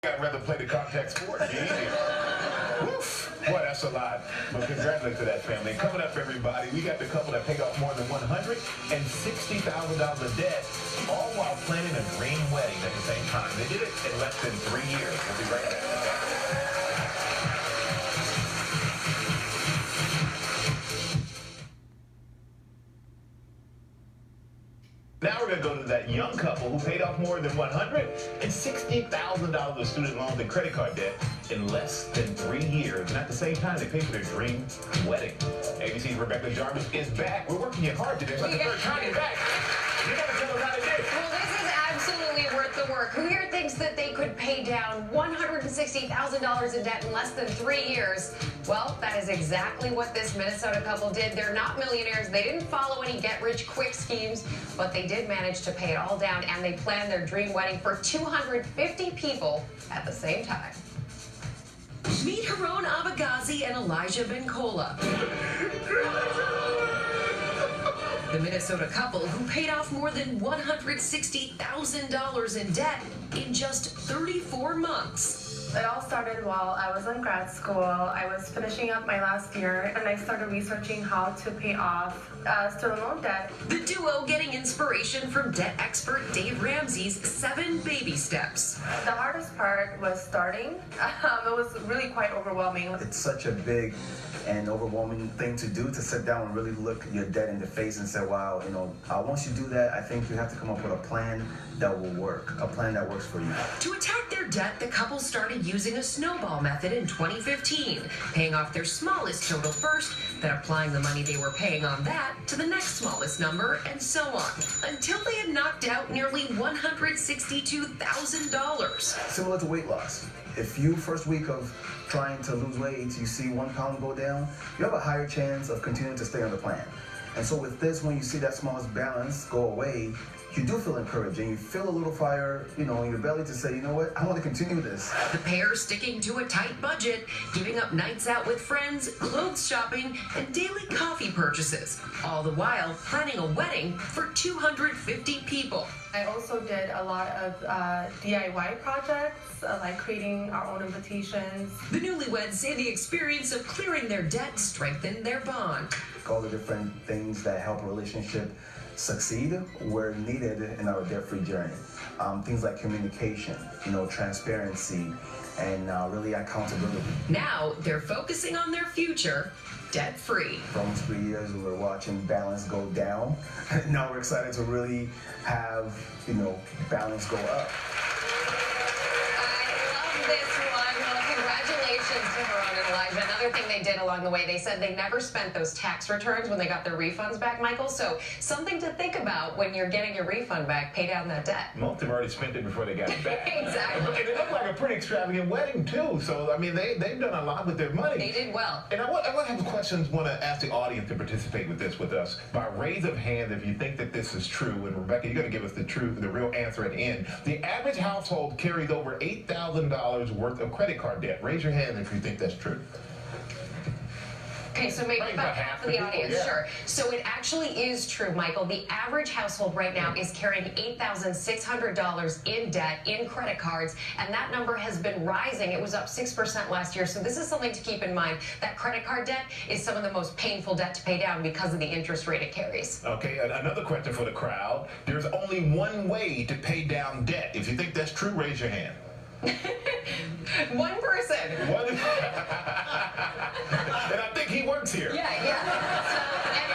I'd rather play the contact sport. Be easy. Woof. Boy, that's a lot. But congratulations to that family. Coming up, everybody, we got the couple that paid off more than $160,000 of debt, all while planning a dream wedding at the same time. They did it in less than 3 years. We'll be right back. Now we're going to go to that young couple who paid off more than $160,000 of student loans and credit card debt in less than 3 years. And at the same time, they paid for their dream wedding. ABC's Rebecca Jarvis is back. We're working you hard today. It's like the third time you're back. You got to tell us how to do it. Well, this is absolutely worth the work. Who here thinks that they could pay down $160,000 in debt in less than 3 years? Well, that is exactly what this Minnesota couple did. They're not millionaires. They didn't follow any get-rich-quick schemes, but they did manage to pay it all down, and they planned their dream wedding for 250 people at the same time. Meet Haron Abagazi and Elijah Bencola. The Minnesota couple who paid off more than $160,000 in debt in just 34 months. It all started while I was in grad school. I was finishing up my last year, and I started researching how to pay off student loan debt. The duo getting inspiration from debt expert Dave Ramsey's 7 baby steps. The hardest part was starting. It was really quite overwhelming. It's such a big and overwhelming thing to do, to sit down and really look your debt in the face and say, wow, once you do that, I think you have to come up with a plan that will work, a plan that works for you. To attack their debt, the couple started using a snowball method in 2015, paying off their smallest total first, then applying the money they were paying on that to the next smallest number, and so on, until they had knocked out nearly $162,000. Similar to weight loss. If you, first week of trying to lose weight, you see 1 pound go down, you have a higher chance of continuing to stay on the plan. And so with this, when you see that smallest balance go away, you do feel encouraged and you feel a little fire, in your belly to say, you know what, I want to continue this. The pair sticking to a tight budget, giving up nights out with friends, clothes shopping, and daily coffee purchases, all the while planning a wedding for 250 people. I also did a lot of DIY projects, like creating our own invitations. The newlyweds say the experience of clearing their debt strengthened their bond. All the different things that help a relationship succeed were needed in our debt-free journey. Things like communication, transparency, and really accountability. Now they're focusing on their future debt-free. For almost 3 years, we were watching balance go down. Now we're excited to really have, balance go up. I love this one. Well, congratulations to Haron and Elijah. Another thing they did along the way, they said they never spent those tax returns when they got their refunds back, Michael. So something to think about when you're getting your refund back. Pay down that debt. Most have already spent it before they got it back. Exactly. And it looked like a pretty extravagant wedding, too. So, they've done a lot with their money. They did well. And I want to have questions, want to ask the audience to participate with this with us. By raise of hand, if you think that this is true, and Rebecca, you're going to give us the real answer at the end. The average household carries over $8,000 worth of credit card debt. Raise your hand if you think that's true. Okay, so maybe about half of the audience, yeah. Sure. So it actually is true, Michael. The average household right now is carrying $8,600 in debt, in credit cards, and that number has been rising. It was up 6% last year. So this is something to keep in mind. That credit card debt is some of the most painful debt to pay down because of the interest rate it carries. Okay, another question for the crowd. There's only one way to pay down debt. If you think that's true, raise your hand. One person. One. And I think he works here. Yeah. So,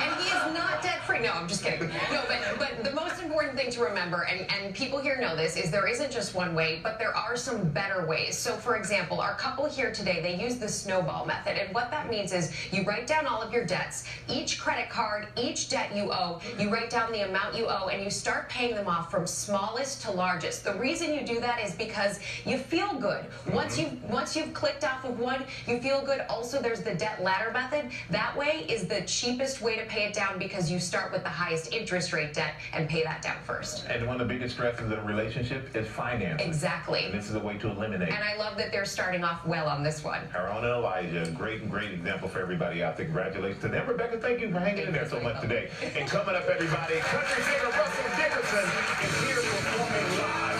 and he is not debt-free. No, I'm just kidding. No, but the most important thing to remember, and people here know this, is there isn't just one way, but there are some better ways. So, for example, our couple here today, they use the snowball method. And what that means is you write down all of your debts, each credit card, each debt you owe, you write down the amount you owe, and you start paying them off from smallest to largest. The reason you do that is because you feel good. Once you've clicked off of one, you feel good. Also, there's the debt ladder method. That way is the cheapest way to pay it down because you start with the highest interest rate debt and pay that down first. And one of the biggest stresses in a relationship is finance. Exactly. And this is a way to eliminate. And I love that they're starting off well on this one. Haron and Elijah, great example for everybody out there. Congratulations to them. Rebecca, thank you for hanging in there so much today. And coming up, everybody, country singer Russell Dickerson is here performing live.